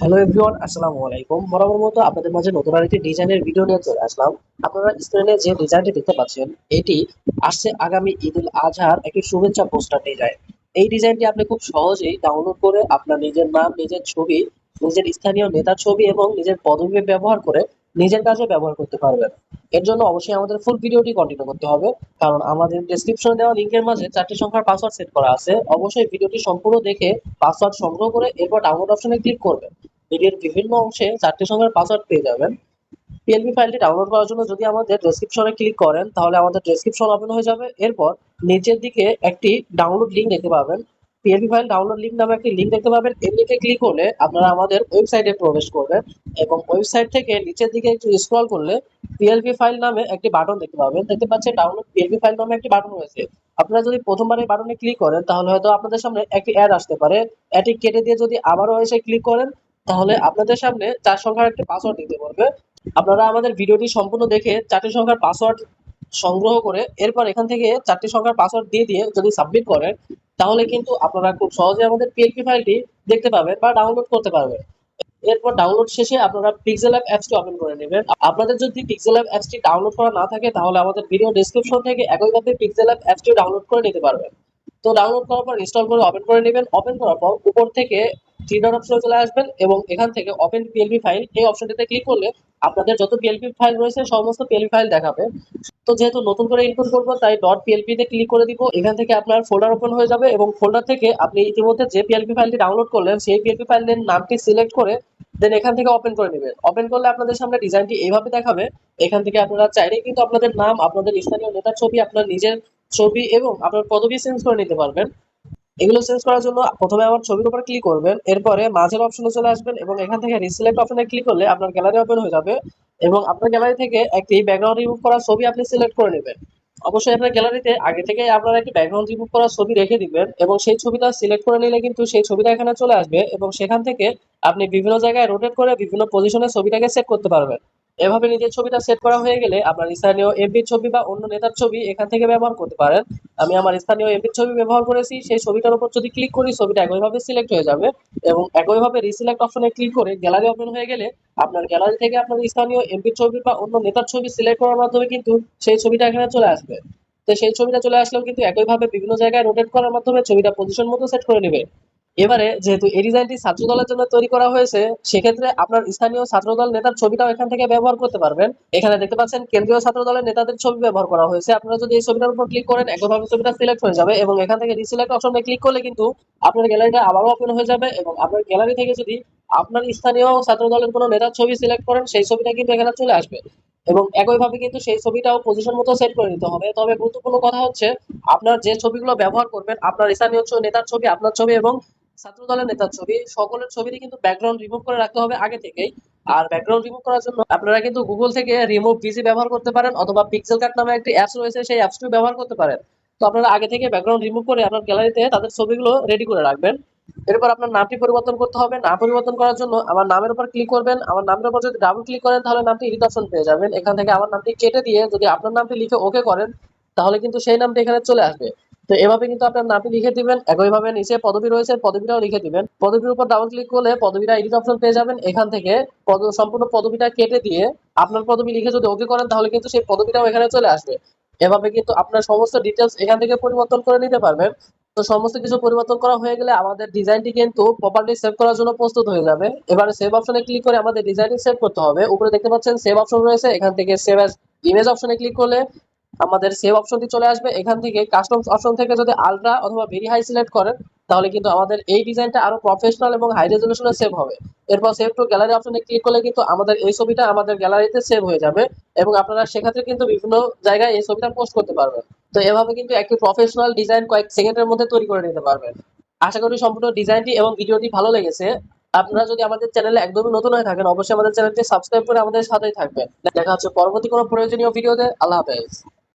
Hello everyone, আসসালামু আলাইকুম। বরাবর মতো আপনাদের মাঝে নতুন আরেকটি ডিজাইনের ভিডিও নিয়ে চলে আসলাম। আপনারা স্ক্রিনে যে ডিজাইনটি দেখতে পাচ্ছেন, এটি আসছে আগামী ঈদ উল আজহার একটি শুভেচ্ছা পোস্টার ডিজাইন। এই ডিজাইনটি আপনি খুব সহজেই ডাউনলোড করে আপনার নিজের নাম, নিজের ছবি, নিজের স্থানীয় নেতার ছবি এবং নিজের পদবি ব্যবহার করে নিজের কাজে ব্যবহার করতে পারবেন। এর জন্য অবশ্যই আমাদের ফুল ভিডিওটি কন্টিনিউ করতে হবে, কারণ আমাদের ডেসক্রিপশনে দেওয়া লিংকের মাঝে 4টি সংখ্যার পাসওয়ার্ড সেট করা আছে। অবশ্যই ভিডিওটি সম্পূর্ণ দেখে পাসওয়ার্ড সংগ্রহ করে এরপর ডাউনলোড অপশনে ক্লিক করবেন। ভিডিওর বিভিন্ন অংশে 4টি সংখ্যার পাসওয়ার্ড পেয়ে যাবেন। পিএলপি ফাইলটি ডাউনলোড করার জন্য যদি আমাদের ডেসক্রিপশনে ক্লিক করেন, তাহলে আমাদের ডেসক্রিপশন ওপেন হয়ে যাবে। এরপর নিচের দিকে একটি ডাউনলোড লিংক দেখতে পাবেন। পিএলপি ফাইল ডাউনলোড লিংক নামে একটি লিংক দেখতে পাবেন। এই লিংকে ক্লিক করলে আপনারা আমাদের ওয়েবসাইটে প্রবেশ করবেন এবং ওয়েবসাইট থেকে নিচের দিকে একটু স্ক্রল করলে পিএলপি ফাইল নামে একটি বাটন দেখতে পাবেন। দেখতে পাচ্ছেন ডাউনলোড পিএলপি ফাইল নামে একটি বাটন রয়েছে। আপনারা যদি প্রথমবার এই বাটনে ক্লিক করেন, তাহলে হয়তো আপনাদের সামনে একটি অ্যাড আসতে পারে। এটি কেটে দিয়ে যদি আবারও এসে ক্লিক করেন, তাহলে আপনাদের সামনে 4 সংখ্যার একটি পাসওয়ার্ড দিতে বলবে। আপনারা আমাদের ভিডিওটি সম্পূর্ণ দেখে 4টি সংখ্যার পাসওয়ার্ড সংগ্রহ করে এরপর এখান থেকে 4টি সংখ্যার পাসওয়ার্ড দিয়ে যদি সাবমিট করেন, তাহলে কিন্তু আপনারা খুব সহজে আমাদের পিএলপি ফাইলটি দেখতে পাবেন বা ডাউনলোড করতে পারবেন। এরপর ডাউনলোড শেষে আপনারা পিক্সেল অ্যাপ অ্যাপসটি ওপেন করে নেবেন। আপনাদের যদি পিক্সেল অ্যাপ অ্যাপসটি ডাউনলোড করা না থাকে, তাহলে আমাদের ভিডিও ডেসক্রিপশন থেকে একইভাবে পিক্সেল অ্যাপ অ্যাপসটি ডাউনলোড করে নিতে পারবেন। তো ডাউনলোড করার পর ইনস্টল করে ওপেন করে নেবেন। ওপেন করার পর উপর থেকে থ্রি ডট অপশনে চলে আসবেন এবং এখান থেকে ওপেন পিএলপি ফাইল এই অপশনটিতে ক্লিক করলে আপনাদের যত পিএলপি ফাইল রয়েছে সমস্ত পিএলপি ফাইল দেখাবে। তো যেহেতু নতুন করে ইনপুট করবো, তাই ডট পিএলপি তে ক্লিক করে দিব। এখান থেকে আপনার ফোল্ডার ওপেন হয়ে যাবে এবং ফোল্ডার থেকে আপনি ইতিমধ্যে যে পিএলপি ফাইলটি ডাউনলোড করলেন সেই পিএলপি ফাইলের নামটি সিলেক্ট করে দেন এখান থেকে ওপেন করে নেবেন। ওপেন করলে আপনাদের সামনে ডিজাইনটি এইভাবে দেখাবে। এখান থেকে আপনারা চাইলেই কিন্তু আপনাদের নাম, আপনাদের স্থানীয় নেতার ছবি, আপনার নিজের ছবি এবং আপনার পদবি চেঞ্জ করে নিতে পারবেন। এগুলো চেঞ্জ করার জন্য প্রথমে আমার ছবির উপর ক্লিক করবেন, এরপরে মাঝের অপশনে চলে আসবেন এবং এখান থেকে রিসিলেক্ট অপশনে ক্লিক করলে আপনার গ্যালারি ওপেন হয়ে যাবে এবং আপনার গ্যালারি থেকে একটি ব্যাকগ্রাউন্ড রিমুভ করা ছবি আপনি সিলেক্ট করে নেবেন। অবশ্যই আপনার গ্যালারিতে আগে থেকে আপনারা একটি ব্যাকগ্রাউন্ড রিমুভ করা ছবি রেখে দিবেন এবং সেই ছবিটা সিলেক্ট করে নিলে কিন্তু সেই ছবিটা এখানে চলে আসবে এবং সেখান থেকে আপনি বিভিন্ন জায়গায় রোটেট করে বিভিন্ন পজিশনে ছবিটাকে সেট করতে পারবেন। এভাবে নিজের ছবিটা সেট করা হয়ে গেলে আপনার স্থানীয় এমপির ছবি বা অন্য নেতার ছবি এখান থেকে ব্যবহার করতে পারেন। আমি আমার স্থানীয় এমপির ছবি ব্যবহার করেছি। সেই ছবিটার উপর যদি ক্লিক করি, ছবিটা একইভাবে সিলেক্ট হয়ে যাবে এবং একইভাবে রিসিলেক্ট অপশনে ক্লিক করে গ্যালারি ওপেন হয়ে গেলে আপনার গ্যালারি থেকে আপনার স্থানীয় এমপির ছবি বা অন্য নেতার ছবি সিলেক্ট করার মাধ্যমে কিন্তু সেই ছবিটা এখানে চলে আসবে। তো সেই ছবিটা চলে আসলেও কিন্তু একইভাবে বিভিন্ন জায়গায় রোটেট করার মাধ্যমে ছবিটা পজিশন মতো সেট করে নেবে। এবারে যেহেতু এই ডিজাইনটি ছাত্র দলের জন্য তৈরি করা হয়েছে, সেক্ষেত্রে আপনার স্থানীয় ছাত্রদল নেতার ছবিটাও এখান থেকে ব্যবহার করতে পারবেন। এখানে দেখতে পাচ্ছেন কেন্দ্রীয় ছাত্র দলের নেতাদের ছবি ব্যবহার করা হয়েছে। আপনারা যদি এই ছবিটার উপর ক্লিক করেন, একইভাবে ছবিটা সিলেক্ট হয়ে যাবে এবং এখান থেকে রিসিলেক্ট অপশনে ক্লিক করলে কিন্তু আপনার গ্যালারিটা আবারও ওপেন হয়ে যাবে এবং আপনার গ্যালারি থেকে যদি আপনার স্থানীয় ছাত্র দলের কোনো নেতার ছবি সিলেক্ট করেন, সেই ছবিটা কিন্তু এখানে চলে আসবে এবং একইভাবে কিন্তু সেই ছবিটাও পজিশন মতো সেট করে নিতে হবে। তবে গুরুত্বপূর্ণ কথা হচ্ছে, আপনার যে ছবিগুলো ব্যবহার করবেন, আপনার স্থানীয় নেতার ছবি, আপনার ছবি এবং ছাত্র দলের নেতার ছবি, সকলের ছবিরই কিন্তু ব্যাকগ্রাউন্ড রিমুভ করে রাখতে হবে আগে থেকেই। আর ব্যাকগ্রাউন্ড রিমুভ করার জন্য আপনারা কিন্তু গুগল থেকে রিমুভ বিজি ব্যবহার করতে পারেন অথবা পিক্সেল কাট নামে একটি অ্যাপস রয়েছে, সেই অ্যাপসটিও ব্যবহার করতে পারেন। তো আপনারা আগে থেকে ব্যাকগ্রাউন্ড রিমুভ করে আপনার গ্যালারিতে তাদের ছবিগুলো রেডি করে রাখবেন। এরপর আপনার নামটি পরিবর্তন করতে হবে। নাম পরিবর্তন করার জন্য আমার নামের উপর ক্লিক করবেন। আমার নামের উপর যদি ডাবল ক্লিক করেন, তাহলে নামটি এডিট অপশন পেয়ে যাবেন। এখান থেকে আমার নামটি কেটে দিয়ে যদি আপনার নামটি লিখে ওকে করেন, তাহলে কিন্তু সেই নামটি এখানে চলে আসবে। তো এভাবে কিন্তু আপনার নামটি লিখে দিবেন। একইভাবে নিচে পদবি রয়েছে, পদবিটাও লিখে দিবেন। পদবির উপর ডাবল ক্লিক করলে পদবিটা এডিট অপশন পেয়ে যাবেন। এখান থেকে সম্পূর্ণ পদবিটা কেটে দিয়ে আপনার পদবি লিখে যদি ওকে করেন, তাহলে কিন্তু সেই পদবিটাও এখানে চলে আসবে। এভাবে কিন্তু আপনার সমস্ত ডিটেলস এখান থেকে পরিবর্তন করে নিতে পারবেন। তো সমস্ত কিছু পরিবর্তন করা হয়ে গেলে আমাদের ডিজাইনটি কিন্তু প্রপারলি সেভ করার জন্য প্রস্তুত হয়ে যাবে। এবারে সেভ অপশনে ক্লিক করে আমাদের ডিজাইনটি সেভ করতে হবে। উপরে দেখতে পাচ্ছেন সেভ অপশন রয়েছে, এখান থেকে সেভ অ্যাজ ইমেজ অপশনে ক্লিক করলে আমাদের সেভ অপশনটি চলে আসবে। এখান থেকে কাস্টমস অপশন থেকে যদি আলট্রা অথবা ভেরি হাই সিলেক্ট করেন, তাহলে কিন্তু আমাদের এই ডিজাইনটা আরো প্রফেশনাল এবং হাই রেজলিউশনে সেভ হবে। এরপর সেভ টু গ্যালারি অপশনে ক্লিক করলে কিন্তু আমাদের এই ছবিটা আমাদের গ্যালারিতে সেভ হয়ে যাবে এবং আপনারা সেক্ষেত্রে কিন্তু বিভিন্ন জায়গায় এই ছবিটা পোস্ট করতে পারবেন। তো এভাবে কিন্তু একটি প্রফেশনাল ডিজাইন কয়েক সেকেন্ডের মধ্যে তৈরি করে নিতে পারবেন। আশা করি সম্পূর্ণ ডিজাইনটি এবং ভিডিওটি ভালো লেগেছে। আপনারা যদি আমাদের চ্যানেলে একদমই নতুন হয়ে থাকেন, অবশ্যই আমাদের চ্যানেলটি সাবস্ক্রাইব করে আমাদের সাথেই থাকবেন। দেখা হচ্ছে পরবর্তী কোনো প্রয়োজনীয় ভিডিওতে। আল্লাহ হাফেজ।